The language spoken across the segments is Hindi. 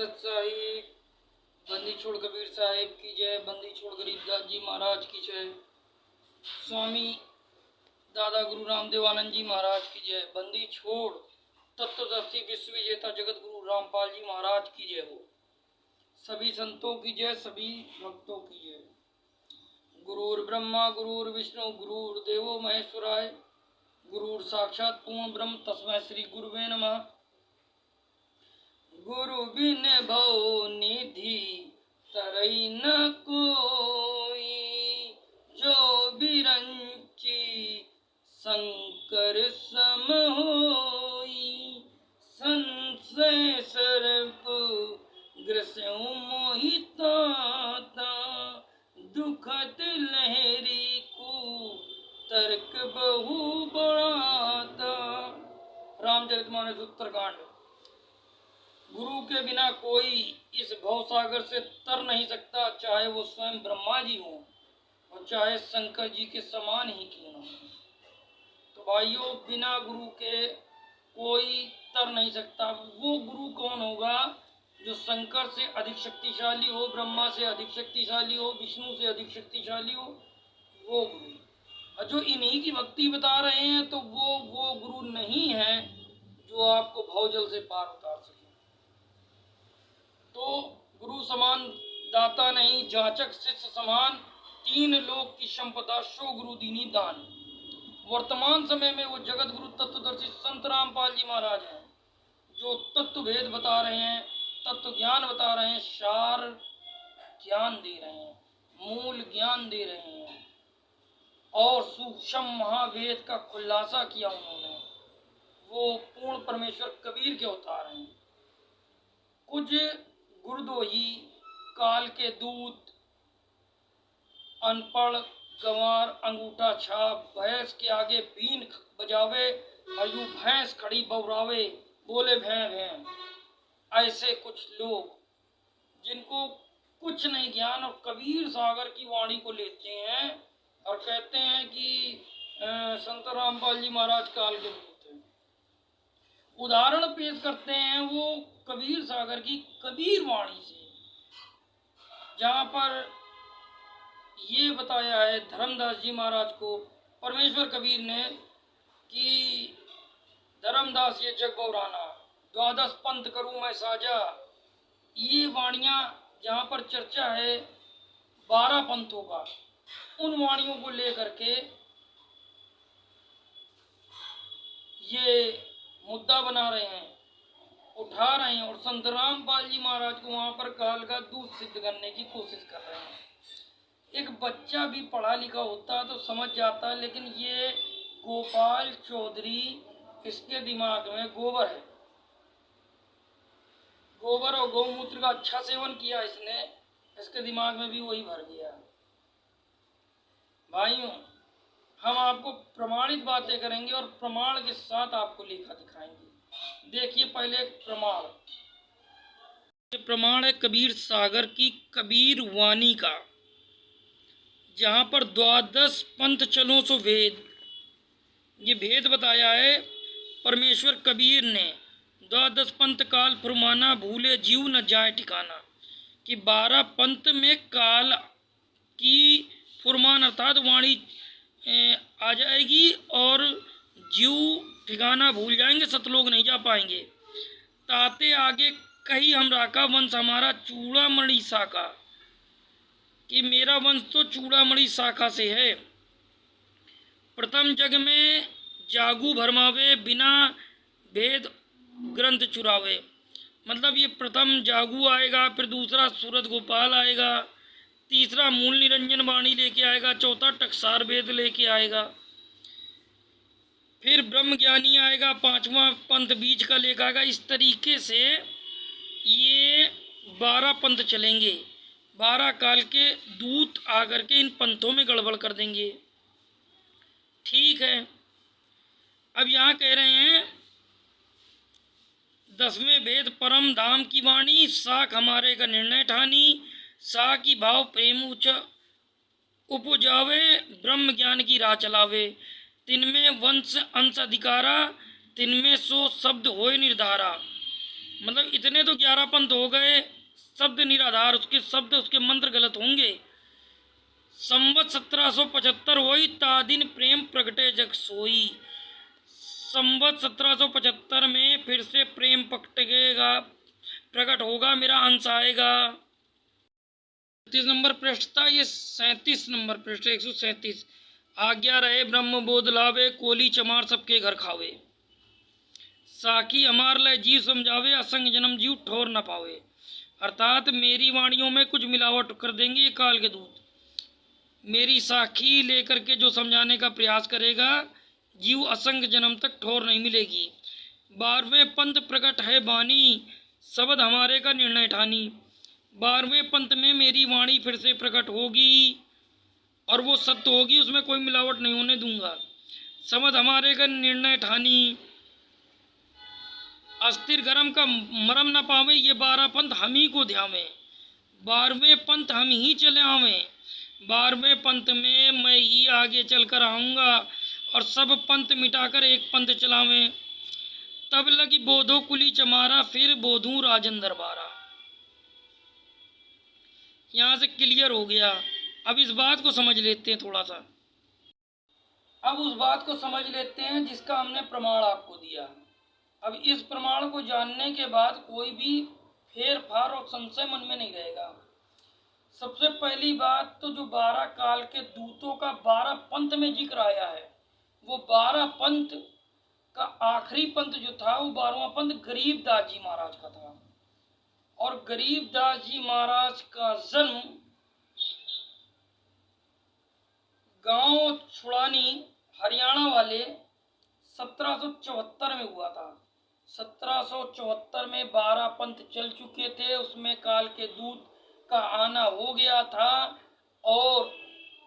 सत साहिब, बंदी छोड़ कबीर साहिब की जय, बंदी छोड़ गरीबदास जी महाराज की जय, स्वामी दादा गुरु रामदेवानंद जी महाराज की जय, बंदी छोड़ तत्वदर्शी विश्व विजेता जगत गुरु रामपाल जी महाराज की जय हो। सभी संतों की जय, सभी भक्तों की जय। गुरुर् ब्रह्मा गुरुर् विष्णु गुरुर्देवो महेश्वराय, गुरुर् साक्षात् पूर्ण ब्रह्म तस्मै श्री गुरुवे नमः। गुरु बिन भव निधि तरई न कोई, जो बिरंची शंकर सम होई। संशय सर्प ग्रस्यु मोहिताता, दुखत लहरी को तर्क बहु बढ़ाता। रामचरितमानस उत्तरकांड। गुरु के बिना कोई इस भवसागर से तर नहीं सकता, चाहे वो स्वयं ब्रह्मा जी हो और चाहे शंकर जी के समान ही क्यों न हो। तो भाइयों, बिना गुरु के कोई तर नहीं सकता। वो गुरु कौन होगा? जो शंकर से अधिक शक्तिशाली हो, ब्रह्मा से अधिक शक्तिशाली हो, विष्णु से अधिक शक्तिशाली हो, वो गुरु। और जो इन्हीं की भक्ति बता रहे हैं तो वो गुरु नहीं है जो आपको भवजल से पार उतार सके। तो गुरु समान दाता नहीं, जाचक शिष्य समान, तीन लोक की संपदा शो गुरु दीनी दान। वर्तमान समय में वो जगत गुरु तत्वदर्शी संत रामपाल जी महाराज हैं, जो तत्व भेद बता रहे हैं, तत्व ज्ञान बता रहे हैं, सार ज्ञान दे रहे हैं, मूल ज्ञान दे रहे हैं और सूक्ष्म महावेद का खुलासा किया उन्होंने। वो पूर्ण परमेश्वर कबीर के अवतार हैं। कुछ गुरुदोही, काल के दूत, अनपढ़, गंवार, अंगूठा छाप, भैंस के आगे बीन बजावे और यूं भैंस खड़ी बौरावे, बोले भैं भैं। ऐसे कुछ लोग जिनको कुछ नहीं ज्ञान और कबीर सागर की वाणी को लेते हैं और कहते हैं कि संत रामपाल जी महाराज काल के दूत हैं। उदाहरण पेश करते हैं वो कबीर सागर की कबीर वाणी से, जहाँ पर ये बताया है धर्मदास जी महाराज को परमेश्वर कबीर ने कि धर्मदास ये जग बौराना, द्वादश पंथ करूँ मैं साझा। ये वाणियाँ जहाँ पर चर्चा है 12 पंथों का, उन वाणियों को लेकर के ये मुद्दा बना रहे हैं, उठा रहे हैं और संत रामपाल जी महाराज को वहाँ पर काल का दूध सिद्ध करने की कोशिश कर रहे हैं। एक बच्चा भी पढ़ा लिखा होता तो समझ जाता, लेकिन ये गोपाल चौधरी, इसके दिमाग में गोबर है। गोबर और गौमूत्र का अच्छा सेवन किया इसने, इसके दिमाग में भी वही भर गया। भाइयों, हम आपको प्रमाणित बातें करेंगे और प्रमाण के साथ आपको लेखा दिखाएंगे। देखिए पहले एक प्रमाण। ये प्रमाण है कबीर सागर की कबीर वाणी का, जहाँ पर द्वादश पंथ चलो सो भेद, ये भेद बताया है परमेश्वर कबीर ने। द्वादश पंथ काल फुरमाना, भूले जीव न जाए ठिकाना। कि 12 पंथ में काल की फुरमान अर्थात वाणी आ जाएगी और जीव ठिकाना भूल जाएंगे, सतलोक नहीं जा पाएंगे। ताते आगे कही हमरा का वंश हमारा चूड़ामणि शाखा, कि मेरा वंश तो चूड़ामणि शाखा से है। प्रथम जग में जागू भरमावे, बिना भेद ग्रंथ चुरावे। मतलब ये प्रथम जागू आएगा, फिर दूसरा सूरत गोपाल आएगा, तीसरा मूल निरंजन वाणी लेके आएगा, चौथा टकसार वेद लेके आएगा, फिर ब्रह्म ज्ञानी आएगा, पांचवा पंथ बीज का लेकर आएगा। इस तरीके से ये 12 पंथ चलेंगे। 12 काल के दूत आकर के इन पंथों में गड़बड़ कर देंगे। ठीक है, अब यहाँ कह रहे हैं 10वें वेद परम धाम की वाणी, साख हमारे का निर्णय ठानी। सा की भाव प्रेम उच्च उपजावे, ब्रह्म ज्ञान की राह चलावे। तिनमें वंश अंश अधिकारा, तिनमें सो शब्द होए निर्धारा। मतलब इतने तो 11 पंथ हो गए, शब्द निराधार, उसके शब्द उसके मंत्र गलत होंगे। संवत 1775 होई, तादिन प्रेम प्रगटे जग सोई। संवत 1775 में फिर से प्रेम पकटेगा, प्रकट होगा, मेरा अंश आएगा। 37 नंबर पृष्ठ था, ये 37 नंबर पृष्ठ 137। आज्ञा रहे ब्रह्म बोध लावे, कोली चमार सबके घर खावे। साकी हमार लय जीव समझावे, असंग जन्म जीव ठोर न पावे। अर्थात मेरी वाणियों में कुछ मिलावट कर देंगे ये काल के दूत। मेरी साखी लेकर के जो समझाने का प्रयास करेगा, जीव असंग जन्म तक ठोर नहीं मिलेगी। 12वें पंथ प्रकट है बानी, शब्द हमारे का निर्णय ठानी। 12वें पंथ में मेरी वाणी फिर से प्रकट होगी और वो सत्य होगी, उसमें कोई मिलावट नहीं होने दूंगा। शब्द हमारे का निर्णय ठानी, अस्थिर गरम का मरम न पावे, ये 12 पंथ हम ही को ध्यावे। 12वें पंथ हम ही चले आवे। 12वें पंथ में मैं ही आगे चलकर आऊँगा और सब पंथ मिटाकर एक पंथ चलावे। तब लगी बोधो कुली चमारा, फिर बोधू राजन दरबारा। यहाँ से क्लियर हो गया। अब इस बात को समझ लेते हैं थोड़ा सा। अब उस बात को समझ लेते हैं जिसका हमने प्रमाण आपको दिया। अब इस प्रमाण को जानने के बाद कोई भी फेर फार और संशय मन में नहीं रहेगा। सबसे पहली बात तो जो 12 काल के दूतों का 12 पंथ में जिक्र आया है, वो 12 पंथ का आखिरी पंथ जो था वो 12वां पंथ गरीबदास जी महाराज का था। और गरीबदास जी महाराज का जन्म गांव छुड़ानी हरियाणा वाले 1774 में हुआ था। 1774 में 12 पंथ चल चुके थे, उसमें काल के दूत का आना हो गया था और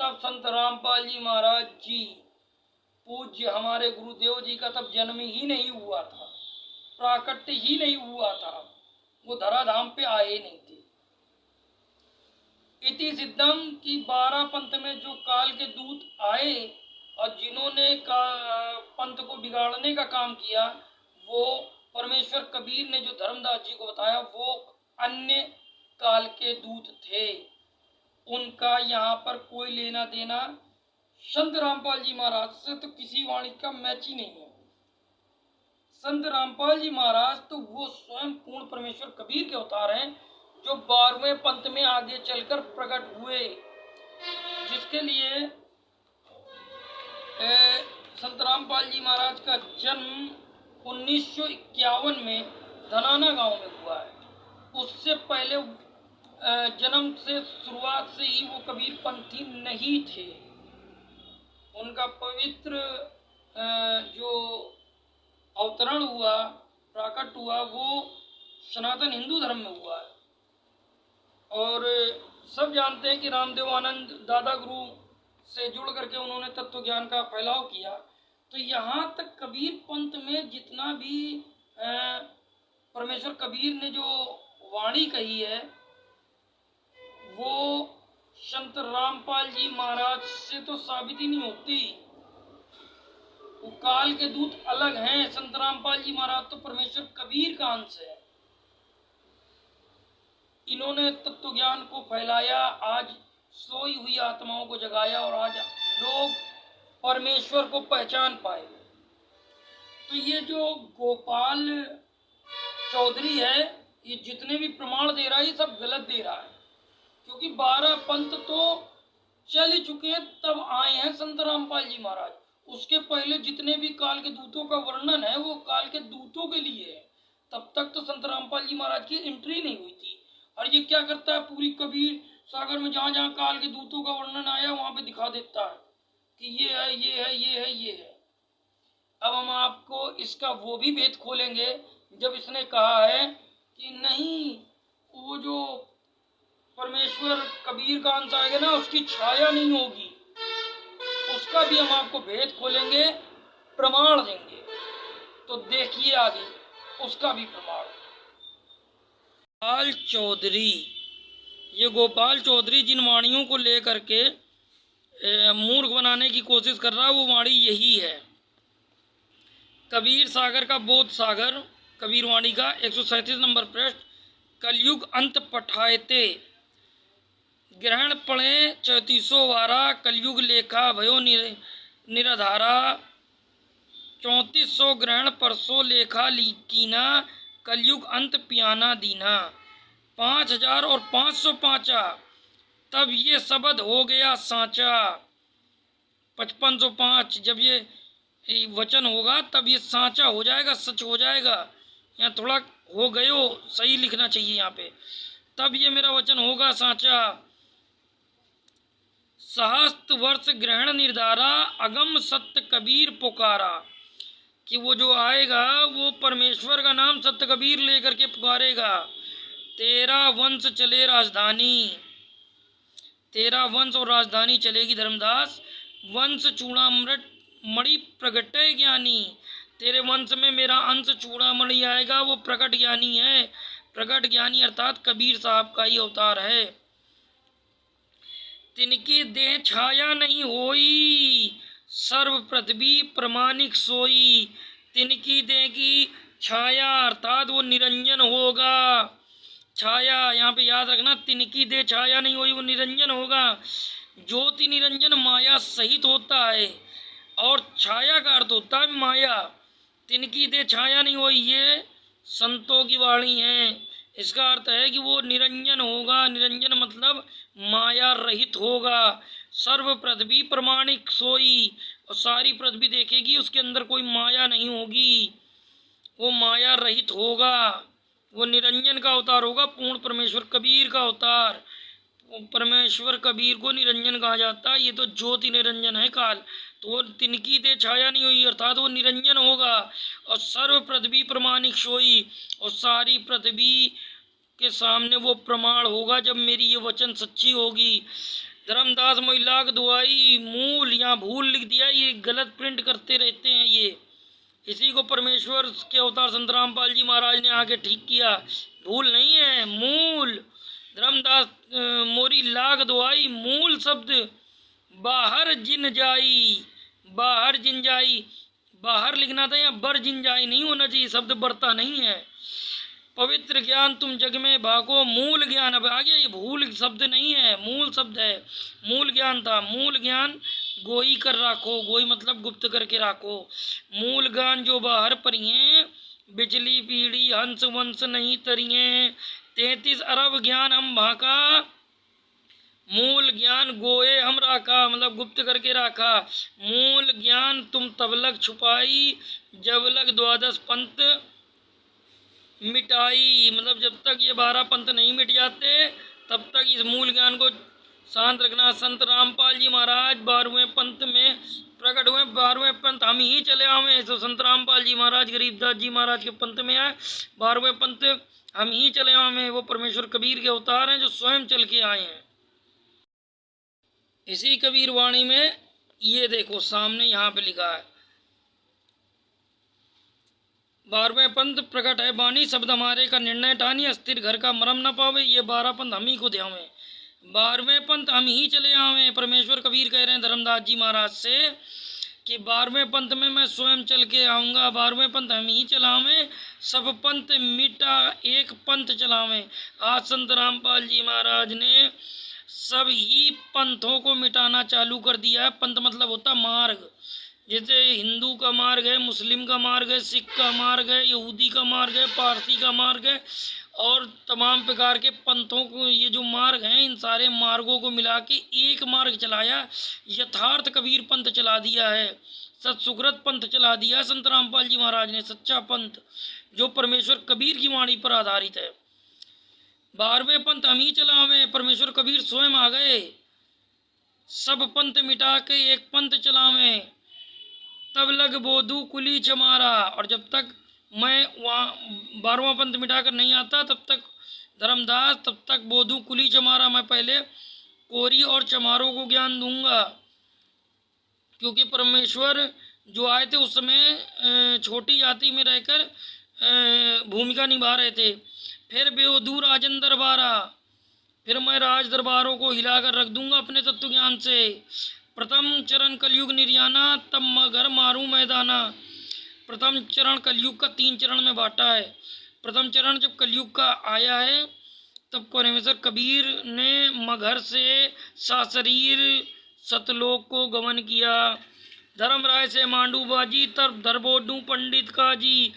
तब संत रामपाल जी महाराज जी पूज्य हमारे गुरुदेव जी का तब जन्म ही नहीं हुआ था, प्राकट्य ही नहीं हुआ था, वो धराधाम पे आए नहीं थे। इति सिद्धम की 12 पंथ में जो काल के दूत आए और जिन्होंने पंथ को बिगाड़ने का काम किया, वो परमेश्वर कबीर ने जो धर्मदास जी को बताया वो अन्य काल के दूत थे। उनका यहाँ पर कोई लेना देना संत रामपाल जी महाराज से तो किसी वाणी का मैच ही नहीं है। संत रामपाल जी महाराज तो वो स्वयं पूर्ण परमेश्वर कबीर के अवतार हैं जो 12वें पंथ में आगे चलकर प्रकट हुए, जिसके लिए संत रामपाल जी महाराज का जन्म 1951 में धनाना गांव में हुआ है। उससे पहले जन्म से शुरुआत से ही वो कबीर पंथी नहीं थे। उनका पवित्र जो अवतरण हुआ, प्राकट हुआ, वो सनातन हिंदू धर्म में हुआ है। और सब जानते हैं कि रामदेव आनंद दादा गुरु से जुड़ करके उन्होंने तत्व ज्ञान का फैलाव किया। तो यहाँ तक कबीर पंथ में जितना भी परमेश्वर कबीर ने जो वाणी कही है वो संत रामपाल जी महाराज से तो साबित ही नहीं होती। वो काल के दूत अलग हैं, संत रामपाल जी महाराज तो परमेश्वर कबीर का अंश है। इन्होंने तत्व ज्ञान को फैलाया, आज सोई हुई आत्माओं को जगाया और आज लोग परमेश्वर को पहचान पाए। तो ये जो गोपाल चौधरी है, ये जितने भी प्रमाण दे रहा है ये सब गलत दे रहा है, क्योंकि 12 पंथ तो चल ही चुके हैं, तब आए हैं संत रामपाल जी महाराज। उसके पहले जितने भी काल के दूतों का वर्णन है वो काल के दूतों के लिए है, तब तक तो संत रामपाल जी महाराज की एंट्री नहीं हुई थी। और ये क्या करता है, पूरी कबीर सागर में जहाँ जहाँ काल के दूतों का वर्णन आया वहाँ पे दिखा देता है कि ये है, ये है, ये है, ये है। अब हम आपको इसका वो भी भेद खोलेंगे जब इसने कहा है कि नहीं, वो जो परमेश्वर कबीर का अंश आएगा ना उसकी छाया नहीं होगी, उसका भी हम आपको भेद खोलेंगे, प्रमाण देंगे। तो देखिए आगे उसका भी प्रमाण। गोपाल चौधरी, ये गोपाल चौधरी जिन वाणियों को लेकर के मूर्ख बनाने की कोशिश कर रहा है वो वाणी यही है। कबीर सागर का बोध सागर, कबीरवाणी का 137 नंबर पृष्ठ। कलयुग अंत पठायते ग्रहण पढ़े 3412। कलयुग लेखा भयो निराधारा 3400 ग्रहण परसों लेखा कीना। कलयुग अंत पियाना दीना। 5000 और 500 पाँचा तब ये शब्द हो गया साँचा। 5505 जब ये वचन होगा तब ये साँचा हो जाएगा, सच हो जाएगा। यहाँ थोड़ा हो गयो सही लिखना चाहिए यहाँ पे। तब ये मेरा वचन होगा साँचा। सहस्त्र वर्ष ग्रहण निर्धारा अगम सत्य कबीर पुकारा। कि वो जो आएगा वो परमेश्वर का नाम सत्य कबीर लेकर के पुकारेगा। 13 वंश चले राजधानी। 13 वंश और राजधानी चलेगी धर्मदास। वंश चूड़ामृत मणि प्रगटे ज्ञानी। तेरे वंश में मेरा अंश चूड़ामणि आएगा, वो प्रकट ज्ञानी है। प्रकट ज्ञानी अर्थात कबीर साहब का ही अवतार है। तिनकी देह छाया नहीं होई सर्व पृथ्वी प्रमाणिक सोई। तिनकी देह की छाया अर्थात वो निरंजन होगा। छाया यहाँ पे याद रखना, तिनकी देह छाया नहीं होई, वो निरंजन होगा। ज्योति निरंजन माया सहित होता है और छाया का अर्थ होता है माया। तिनकी देह छाया नहीं होई ये संतों की वाणी है। इसका अर्थ है कि वो निरंजन होगा। निरंजन मतलब माया रहित होगा। सर्व पृथ्वी प्रमाणिक सोई, और सारी पृथ्वी देखेगी उसके अंदर कोई माया नहीं होगी, वो माया रहित होगा। वो निरंजन का अवतार होगा, पूर्ण परमेश्वर कबीर का अवतार। परमेश्वर कबीर को निरंजन कहा जाता है। ये तो ज्योति निरंजन है काल, तो वो तिनकी दे छाया नहीं हुई अर्थात वो निरंजन होगा। और सर्व पृथ्वी प्रमाणिक सोई, और सारी पृथ्वी के सामने वो प्रमाण होगा जब मेरी ये वचन सच्ची होगी। धर्मदास महिला दुआई मूल यहाँ भूल लिख दिया, ये गलत प्रिंट करते रहते हैं ये। इसी को परमेश्वर के अवतार संत रामपाल जी महाराज ने आके ठीक किया। भूल नहीं है, मूल। धर्मदास मोरी लाग दुआई मूल शब्द बाहर जिन जाई। बाहर जिन जाई, बाहर लिखना था, यहाँ बर जिन जाई नहीं होना चाहिए, शब्द बरता नहीं है। पवित्र ज्ञान तुम जग में भागो मूल ज्ञान। अब आ गया, ये भूल शब्द नहीं है, मूल शब्द है। मूल ज्ञान था, मूल ज्ञान गोई कर राखो। गोई मतलब गुप्त करके राखो। मूल ज्ञान जो बाहर परिये, बिजली पीढ़ी हंस वंश नहीं तरिये। 33 अरब ज्ञान हम भाका, मूल ज्ञान गोए हम राखा, मतलब गुप्त करके राखा। मूल ज्ञान तुम तब लग छुपाई, जब लग 12 पंथ मिटाई। मतलब जब तक ये 12 पंथ नहीं मिट जाते तब तक इस मूल ज्ञान को शांत रखना। संत रामपाल जी महाराज 12वें पंथ में प्रकट हुए। 12वें पंथ हम ही चले आवे। तो संत रामपाल जी महाराज गरीबदास जी महाराज के पंथ में आए। 12वें पंथ हम ही चले आवे। वो परमेश्वर कबीर के अवतार हैं जो स्वयं चल के आए हैं। इसी कबीर वाणी में ये देखो सामने यहाँ पे लिखा है, 12वें पंथ प्रकट है बानी शब्द हमारे का निर्णय ठानी। अस्थिर घर का मरम न पावे, ये 12 पंथ हम ही को ध्यावे। 12वें पंथ हम ही चले आवे। परमेश्वर कबीर कह रहे हैं धर्मदास जी महाराज से कि 12वें पंथ में मैं स्वयं चल के आऊँगा। 12वें पंथ हम ही चलावें, सब पंथ मिटा एक पंथ चलावें। आज संत रामपाल जी महाराज ने सब ही पंथों को मिटाना चालू कर दिया है। पंथ मतलब होता मार्ग। जैसे हिंदू का मार्ग है, मुस्लिम का मार्ग है, सिख का मार्ग है, यहूदी का मार्ग है, पारसी का मार्ग है, और तमाम प्रकार के पंथों को, ये जो मार्ग हैं इन सारे मार्गों को मिला के एक मार्ग चलाया। यथार्थ कबीर पंथ चला दिया है, सत्सुकृत पंथ चला दिया है संत रामपाल जी महाराज ने। सच्चा पंथ जो परमेश्वर कबीर की वाणी पर आधारित है। 12वें पंथ हम ही चलावे। परमेश्वर कबीर स्वयं आ गए। सब पंथ मिटा के एक पंथ चलावे, तब लग बोधू कुली चमारा। और जब तक मैं वहाँ 12वां पंथ मिटाकर नहीं आता तब तक धर्मदास, तब तक बोधू कुली चमारा, मैं पहले कोरी और चमारों को ज्ञान दूंगा। क्योंकि परमेश्वर जो आए थे उस समय छोटी जाति में रहकर भूमिका निभा रहे थे। फिर बेवधू राजन दरबारा, फिर मैं राज दरबारों को हिलाकर रख दूंगा अपने तत्व ज्ञान से। प्रथम चरण कलयुग निर्याना, तब मगर मारूं मैदाना। प्रथम चरण कलयुग का 3 चरण में बांटा है। प्रथम चरण जब कलयुग का आया है तब परमेश्वर कबीर ने मगहर से सशरीर सतलोक को गमन किया। धर्मराय से मांडू बाजी तब धरबोडू पंडित काजी।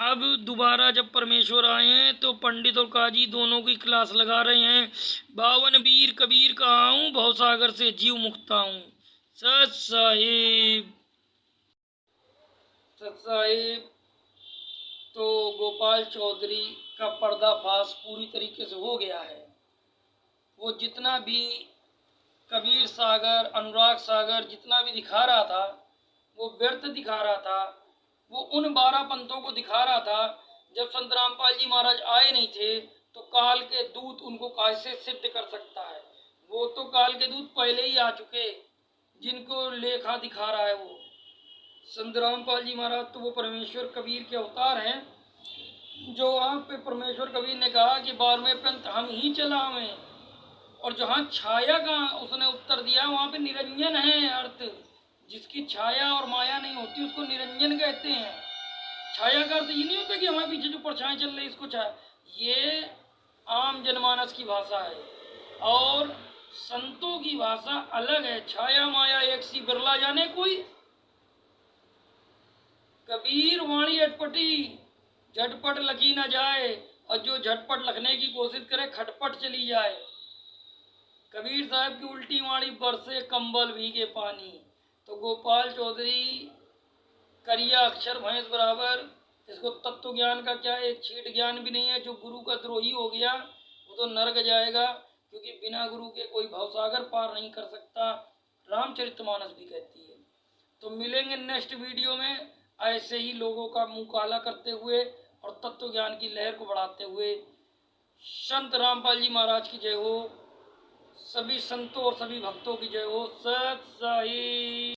अब दोबारा जब परमेश्वर आए हैं तो पंडित और काजी दोनों की क्लास लगा रहे हैं। 52 वीर कबीर कहाऊं, भवसागर से जीव मुक्ताऊं। सत साहिब। सत साहिब। तो गोपाल चौधरी का पर्दाफाश पूरी तरीके से हो गया है। वो जितना भी कबीर सागर, अनुराग सागर जितना भी दिखा रहा था वो व्यर्थ दिखा रहा था। वो उन 12 पंथों को दिखा रहा था। जब संत रामपाल जी महाराज आए नहीं थे तो काल के दूत उनको कैसे सिद्ध कर सकता है। वो तो काल के दूत पहले ही आ चुके, जिनको लेखा दिखा रहा है वो संत रामपाल जी महाराज। तो वो परमेश्वर कबीर के अवतार हैं। जो वहाँ पे परमेश्वर कबीर ने कहा कि 12वें पंथ हम ही चलावें, और जहाँ छाया का उसने उत्तर दिया वहाँ पे निरंजन है अर्थ। जिसकी छाया और माया नहीं होती उसको निरंजन कहते हैं। छाया का अर्थ ये नहीं होता कि हमारे पीछे जो परछाई चल रही इसको छाया। ये आम जनमानस की भाषा है और संतों की भाषा अलग है। छाया माया एक सी बिरला जाने कोई। कबीर वाणी अटपटी, झटपट लखी न जाए, और जो झटपट लखने की कोशिश करे खटपट चली जाए। कबीर साहब की उल्टी वाणी बरसे कंबल भीगे पानी। तो गोपाल चौधरी करिया अक्षर भैंस बराबर, इसको तत्व ज्ञान का क्या एक छीट ज्ञान भी नहीं है। जो गुरु का द्रोही हो गया वो तो नरक जाएगा, क्योंकि बिना गुरु के कोई भवसागर पार नहीं कर सकता, रामचरितमानस भी कहती है। तो मिलेंगे नेक्स्ट वीडियो में ऐसे ही लोगों का मुंह काला करते हुए और तत्व ज्ञान की लहर को बढ़ाते हुए। संत रामपाल जी महाराज की जय हो, सभी संतों और सभी भक्तों की जय हो। सत साई।